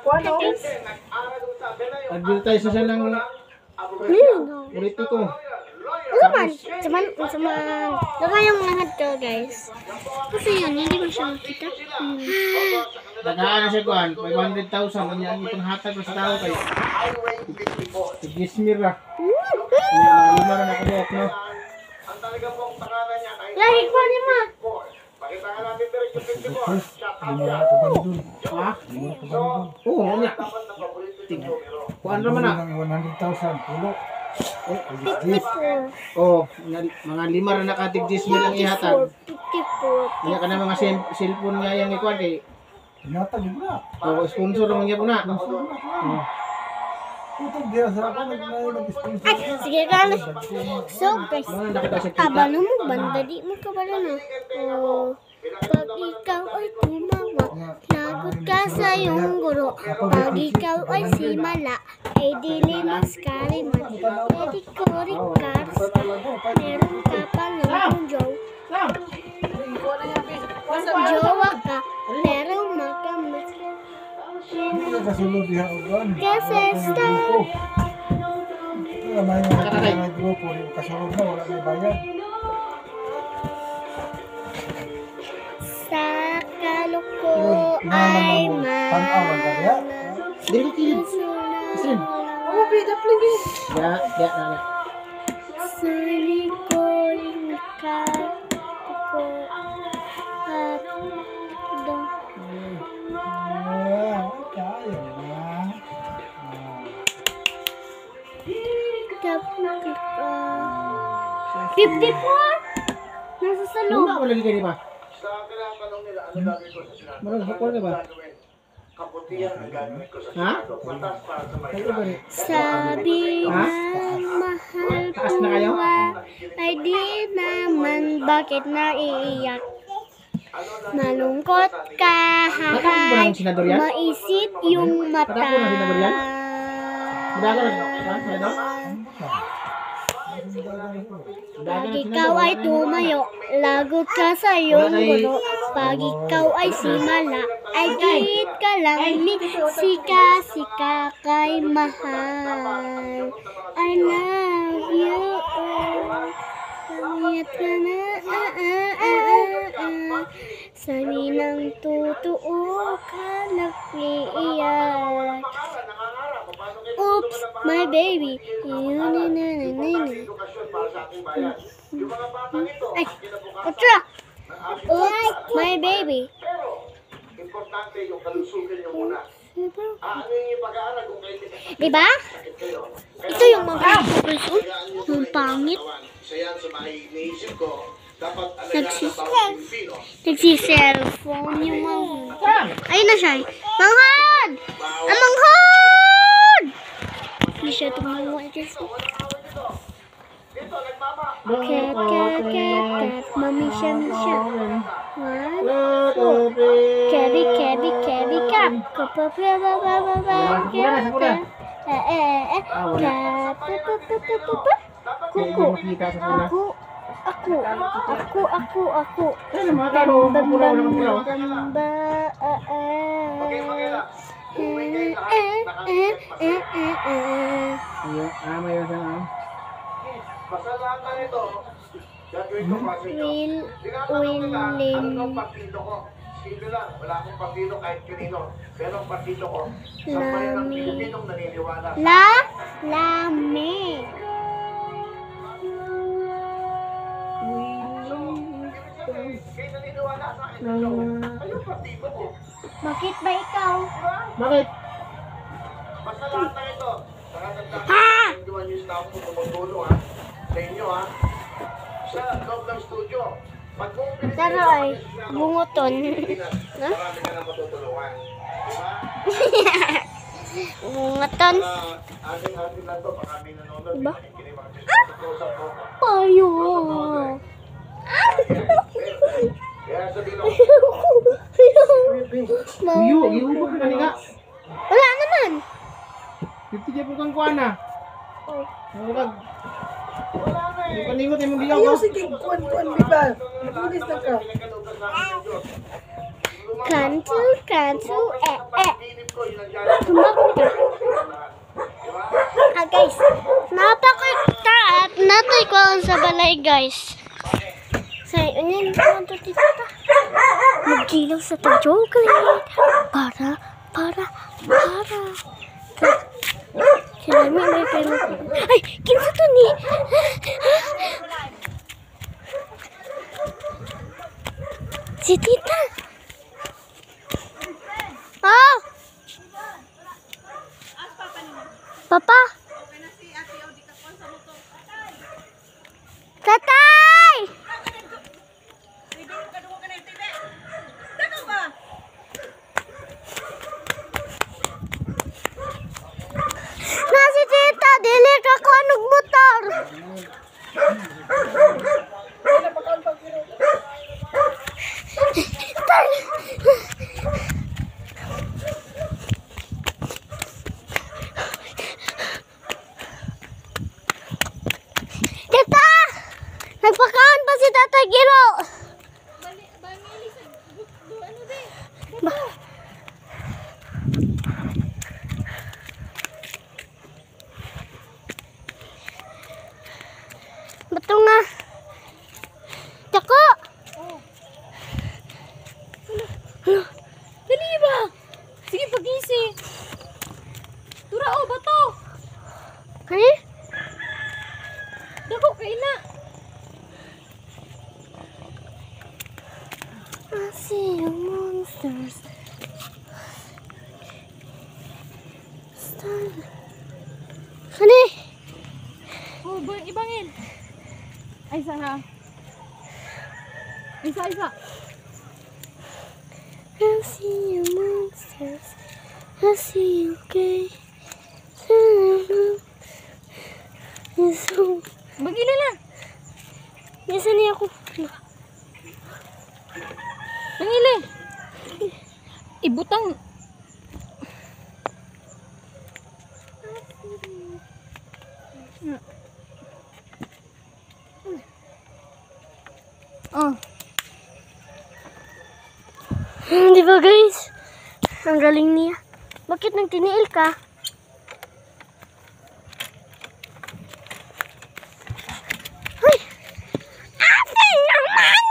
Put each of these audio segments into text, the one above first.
Kuano? Advertise siya ng politiko. Cuman baka yung lahat to, guys. Kasi yun, hindi ba siya makita? Naghaan siya kuhan, 500,000 ang yang ipanghatag sa tao kayo. Gismir ra. Lima na nakabuok, no? Lagi ko niya ma. Ha? Oo, ano niya? Kuhan naman na. 100,000 pulo. Oo, mga lima na nakatig gismir ang ihatag. 54. Kaya ka na mga cellphone nga yung ikuhan kay Natag na. o sponsor naman niya po na. Tutog dia sa ako nag-sponsor. Ay, sige ka na. So, guys, Mga nakita sa kita. taba na mo, banda di mo ka pala na. Oh, pag ikaw ay tumawa, lagot ka sa iyong guro. Pag ikaw ay simala, ay dilimas ka rin man. Pwede ko Ricards, meron ka pa ng joke. Jowa ka, pero makamas ka. Hindi kasulod diha ugan. Kasi star. May mga grupo kasulod na wala may bayad. Sa kaluko ay mana. Dili ko kiyo. Isrin. Oh, bida plagi. Ya, na. Sa likoling ka ko at do. Kaya na. Tapos 54. Nasa salo. Luma wala lagi pa. Marang hapon ka ba? Ha? Sabi Ha? ng mahal Taas na kayo? ko ay di naman bakit naiiyak. Malungkot ka Patapon ba habang ng senador yan? maisip yung mata. Patapon ng senador yan? Daga na, ha? Senador? Pag ikaw ay tumayo, lagot ka sa iyong gulo. Pag ikaw ay simala, ay git ka lang ni sika kay mahal. I love you. Pangit ka na, sabi ng totoo ka nag-iiyak. Oops, my baby. Ay, Otra! Oops, my baby. Importante yung kalusugan nyo muna. Ano yung ipag-aaral kung kayo Diba? Ito yung mga yung pangit. isa yan sa mga iniisip ko. Dapat alagaan ng bawat Pilipino. Nagsi-cellphone yung mga... Ayun na siya. Manghod! Ang manghod! Hindi siya tumawa. Cat. Mami siya. What? Kebi, cap. Kuku. Ako. Ano mga taro? Pulaw na pulaw. Ayun, may yun siya. Basta lahat na ito, gagawin ko kasi ito. Ano ang partido ko? Simple lang, wala akong partido kahit kanino. Pero ang partido ko, sa parin ng Pilipinong naniniwala. Lame. Kayo naniniwala sa akin. Ayun partido ko. Bakit ba ikaw? Bakit? Basta lahat na ito. Sa news na ako tumutulong ha. Sa inyo ha. Sa loob ng studio. Pag buong Pilipinas, Pero ay, bunguton. marami ka na matutulungan. Diba? Bunguton. Ating lang to, baka may nanonood. Diba? Close-up ko. Payo. Kaya sabihin ako, Iyo ka kanina. Wala naman. 50 po kang kuha na. Oh. Wala Yung kaningot yung mga Ayaw ko. sige kuan di ba? Pulis na ka. Kantu, isip ko, yun ang dyan. Ah, guys, napakita at natay ko ang sa balay, guys. Sa yun yung tita. Magkilaw sa chocolate. Para. Sila may pera. Ay, kinsa to ni? Si tita. Oh! Papa! Tatay! Nasi tita, dili ka ko anong motor. Tita! Nagpakaon pa si Tatay Giro. Bato nga. Tako! Dali ba? Sige, pagising. Tura, oh, bato. Kani? Dako, kain na. I see you monsters. Kani? Oh, ibangin. Ay, isa ha. Isa. I see you monsters. I see you gay. Bagila lang. Nasa niya ako. Bangili. Ibutang. Oh. Di ba guys? Ang galing niya. Bakit nang tiniil ka? Ay! Asin naman!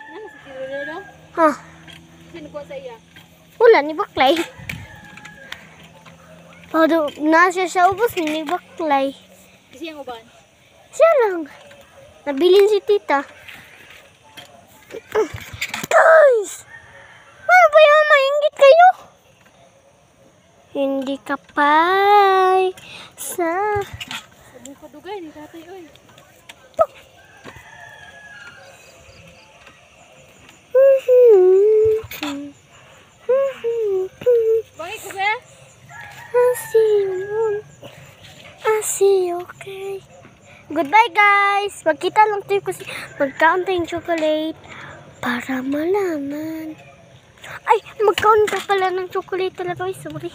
Ano si Tirolero? Ha? Sino ko sa iya? Wala ni Baklay. Nasa siya ubos ni Baklay. Kasi yung uban. Siya lang. Nabilin si tita. Guys! Ano ba yan? Maingit kayo? Hindi ka pay sa... Sabi ko dugay ni tatay, oy. Bakit ko ba? I see you, okay. Goodbye guys! Magkita lang tayo kasi magkaon tayong chocolate para malaman. Ay! Magkaon ka pala ng chocolate talaga. Ay, sorry.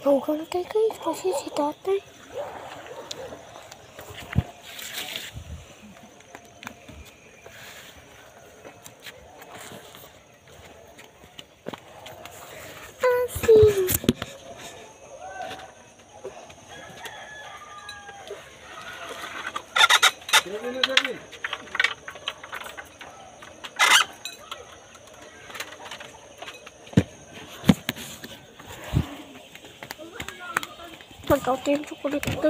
Huwag na tayo guys kasi si tatay. Pagkauto yung chocolate ito.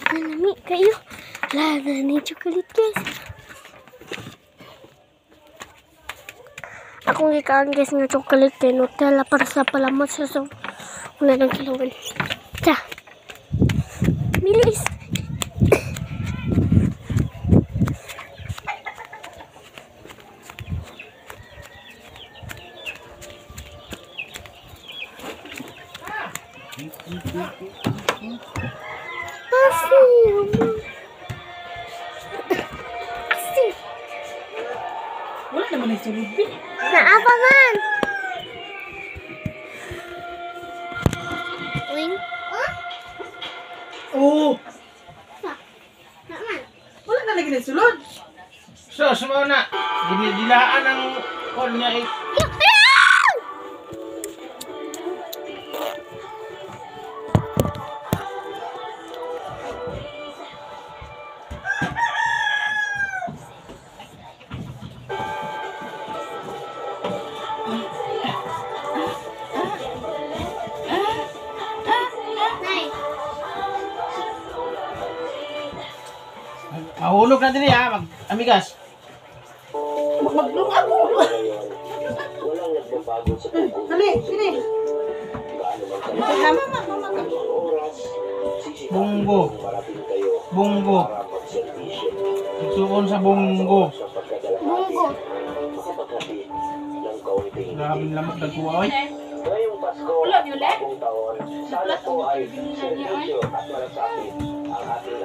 Nalami kayo. Lada ni chocolate guys. Akong gikaan guys ng chocolate kay Nutella para sa palamot sa so. Una lang kilugan. Ta. Bilis. Asin. Wala naman yung sulod, Bi. Naapangan. Wing. Oo. Naman. Wala na lagi ng sulod. So, sumaw na. Dinidilaan ang kon niya eh. Mahulog na din eh ha, amigas. Maglong ako. Dali, sini. Mama. Bunggo. Bunggo. Suon sa bunggo. Bunggo. Grabe lamok na kuha oy. Wala, Violet. Naplat ang niya,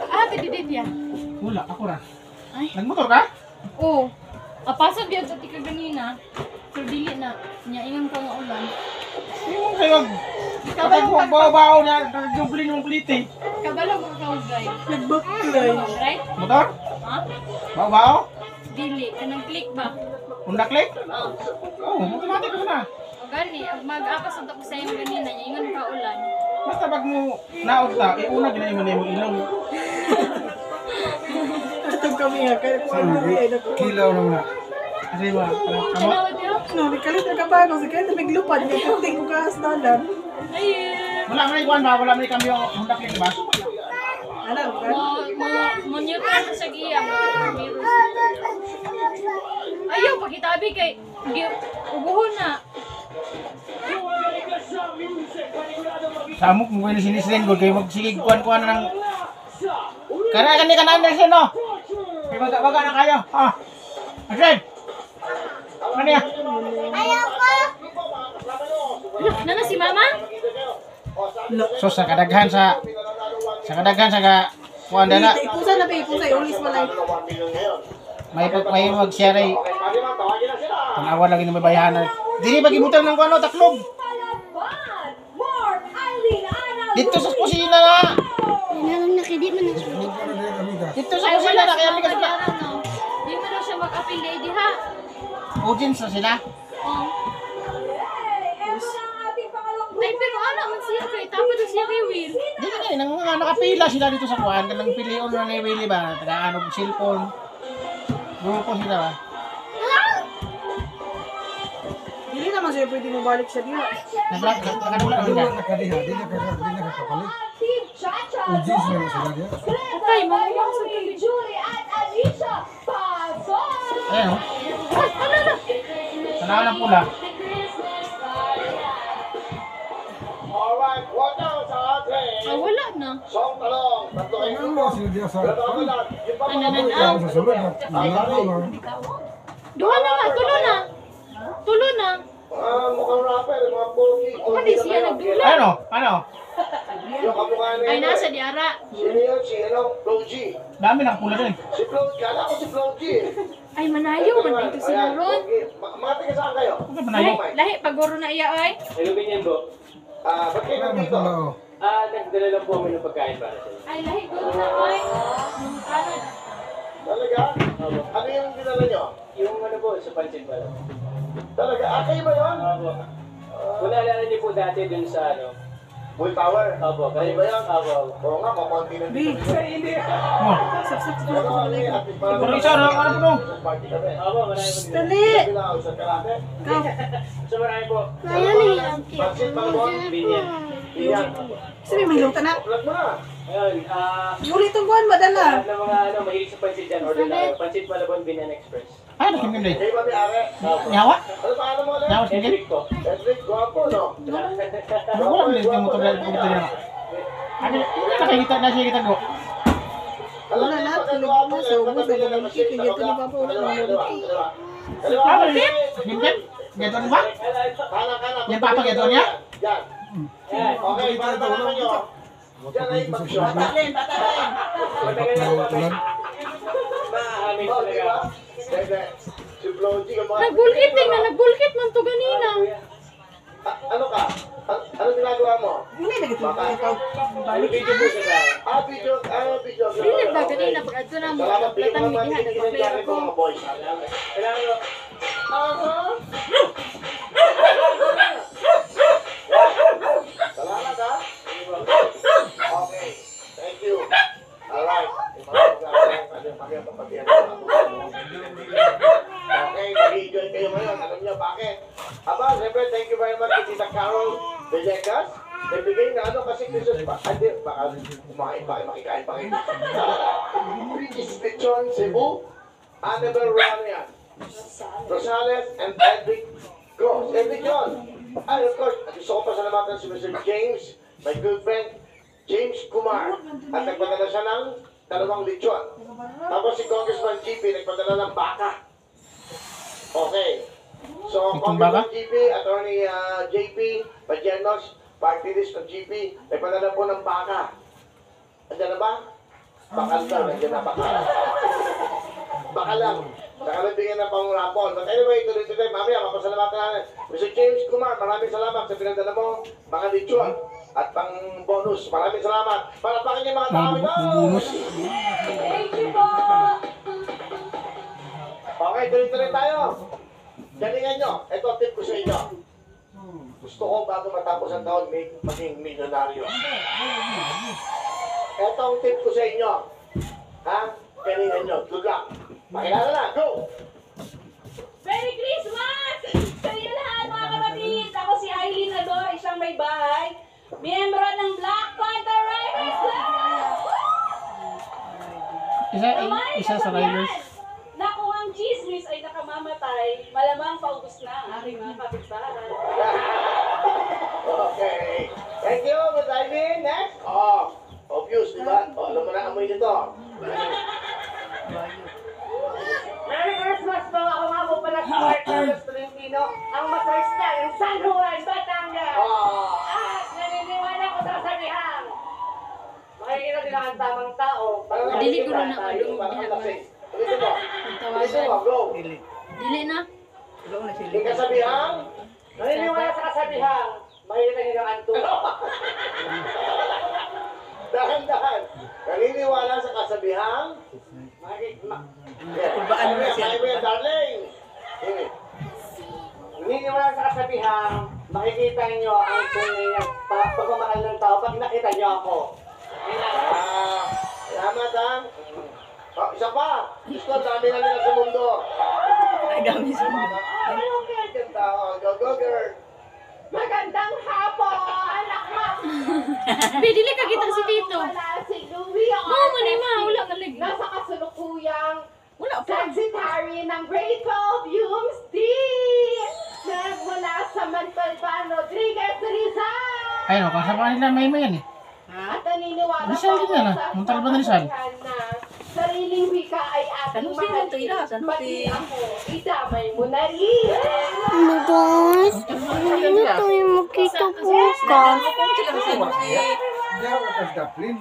ah, didid yan. Wala, ako ra. Ay. Nagmotor ka? Oo. Apasad yun sa tika ganina. Pero dili na. Nya ingon ka nga ulan. Hindi mo kayo. Kapag mo bawa-bawa na, nagjublin yung plite. Kabalo mo ka ugay. Nagbaklay. Right? Motor? Ha? Bawa-bawa? Dili. Kanang click ba? Unda click? Oo. Oo, automatic ko na. O gani. Mag-apas ang tapos sa yung ganina. Nya ingon ka ulan. Basta pag mo naog ta, iuna ginayin mo na yung ilong. Atong kami ha, kaya kung ano ay nakuha. Kilaw naman na. Kasi ba, kamot? Tinawad yun? No, nagkalit na kabago. Sa kaya nabiglupad. Kaya kunting ko kahas dalan. Ayun. Wala mo na ikuan ba? Wala mo na kambyo Honda click ba? Ano, kan? Mo neutral na siya giya. Ayaw, pagkitabi kay ubuhon na. Samok mo kayo sinisren ko kayo magsigig kuan-kuan na ng... Kaya ka na sin no? Kaya baga na kayo. Ha? Asren! Ano yan? Ayaw ko. Nana si mama? So sa kadaghan sa kuan dala Ipusa na ba? Ipusa. Ulis malay. may mag-share ay tanawan lagi ng babayanan. Dili ba gibutang ng kuano taklob? Dito sa kusina na. Nalang nakidi man ang Dito sa kusina na kaya ligas na. Di mo daw siya mag-appeal di ha? Audience na sila. Oh. Ay, pero ano man siya kay tapos siya kay Will. Dili na nang mga nakapila sila dito sa kuan kanang pilion na ni Willie ba taga-ano cellphone. Grupo sila ba? Hindi naman siya pwede mabalik sa diha. Nakadula sila. Nakadiha. Di nakakapalit. Ujis na sila diha. Okay, mga sa Ayan o. Tanaw ng pula. Alright, watch out sa atin. wala na. Song talong, tatlo kayo. Ano mo sila diha sa... Nananaw. Sa sulod na. Nalako na. Duha na nga, tulo na. Tulo na. Mukhang rapper, mga bulky. Hindi siya nagdula. Ano? Ano? Yung kamukha na Ay, yun. nasa diara. Sino yun? Si Flo G. Dami ng pula din. Si Flo, kala ko si Flo G. Ay, manayo man dito si Ron. Mga taga saan kayo? Ano ba na Lahi, yun? lahi, paguro na iya, ay. Ilubin yan po. Ba't kayo Ano nandito? pala o? Nagdala lang po kami ng pagkain para sa inyo. Ay, lahi, guro na, ay. Yung kanan. Talaga? Ano yung dinala nyo? Yung ano po, sa pansit pala. Talaga? Kayo ba yun? Opo. Kung naalala niyo po dati dun sa ano, Full power. Opo, Kaya ba yan? Oo nga, kakunti na dito. Oh. Pero ano eh, at least parang- Pero isa, ano po? Party kami. Opo, marami po. Dali! Isang kalate. So marami po. Ngayon eh. Pansit Malabon. Binyan. Iyan. Sabi may luta na. Ulat mo na. Ayun, Ulit ang buwan, madala. lahat ng mga mahilig sa pansit dyan, order na kayo. Pansit Malabon, Binyan Express. Ay, nakin din. Kayo ba may are? Nyawa? Ano pa ano mo ulit? Nyawa sige. Edric po. Edric, guwapo, no? Ano ko lang din mo to dahil ko dito na. Ano, nakikita na siya kita go. Alam Wala niyo, na, pag tulog guwapo, na, eh, sa ubos, pag ay nabili ng bumalik, pansit, hindi ito dalawa, ni Papa, dalawa, wala. dalawa. Dalawa. Ah, bakit? Gimpen? Ganon ba? Kanan. Yan, Papa, ganon niya? Yan. Okay, para malaman nyo. Yan ay mag-shot. Batalin, batalin. Matagal na po kami. Ulan. Maamin Oh, talaga. diba? Dede. Si Floji ka ba? Nagbulkit tingnan, nagbulkit man to ganina. Ano ka? Ano ginagawa mo? Yun ay nagtulog ikaw. Ano video po siya sa Video. Dili ba ganina pag adto na mo Salamat, bigyan platang mo naman diha tingin nagpa-play ko ako. mga boys. Kailangan ko. Salamat ha. Okay. Thank you. Alright. Okay, mag-enjoy kayo ngayon. Alam niyo bakit? Aba, siyempre, thank you very much to Tita Carol Villegas. Nagbigay na ano kasi Christmas pa. Hindi, baka makikain pa kayo. British Lechon Cebu, Annabelle Ranian, Rosales, and Edric Gross. Edric yun. And of course, gusto ko pasalamatan si Mr. James, my good friend, James Kumar. At nagpadala siya ng 2 lechon. Tapos si Congressman GP nagpadala ng baka. Okay. So, Itong baka? Congressman GP, Attorney JP, Pajenos, party list ng GP, nagpadala po ng baka. Andiyan na ba? Bakal daw, nandiyan na baka. Baka lang. Saka nagbigyan ng pang-rapon. But anyway, tuloy-tuloy, mamaya, mapasalamatan natin. Mr. James Kumar, maraming salamat sa pinagdala mo, mga lechon at pang-bonus. Maraming salamat. Palapakan niyo mga tao ito. Bonus. Thank you po. Okay, tuloy-tuloy tayo. Galingan nyo. Ito, tip ko sa inyo. Gusto ko bago matapos ang taon, maging milyonaryo. Ito ang tip ko sa inyo. Ha? Galingan nyo. Good luck. Pakilala na. Go! Merry Christmas! Sa inyo lahat mga kapatid! Ako si Aileen Ador, isang may bahay. Miyembro ng Black Panther Riders Club! Isa sa riders. Na kung ang chismis ay nakamamatay, malamang paubos na ang aking mga kapitbahay. Okay. Thank you, Ms. Aileen. Next. Oh, obvious, di ba? Oh, alam mo na amoy nito. Merry Christmas po! Ako nga po pala si Mark Carlos Tolentino, ang Master Star ng San Juan, Batangas! Oh. At naniniwala ko sa sabihan. Makikita din ang tamang tao. Dili ko na tayo. Parang lasing. Ulitin mo. Ulitin mo. Go. Dili na. Yung kasabihan. Naniniwala sa kasabihan. Makikita din ang tulo. Dahan-dahan. Naniniwala sa kasabihan. Kulbaan mo siya. Kaya darling. Naniniwala sa kasabihan. Makikita niyo ang tunay na pagmamahal ng tao pag nakita niyo ako. Salamat ha. Oh, isa pa. Gusto, dami na nila sa mundo. Ay, dami siya. Ay, okay. Ganda. Oh, go, go, girl. Magandang hapon, anak mo! Be, dili ka kitang si Tito. Wala si Louie ang Oo, manima, wala ka lig. nasa kasulukuyang Wala pa. Secretary ng Grade 12 UMSD! Nagmula sa Montalban, Rodriguez, Rizal! Ayun, kasama nila may yan eh. At naniniwala Rizal din yan, sa Montalban na Rizal. na sariling wika ay ating Saan sila ito, Ira? Saan pati si- ako, idamay mo na rin! Ano guys? Ano tayo makita po ka? Kung sila kasi Hindi ako nagdaplin.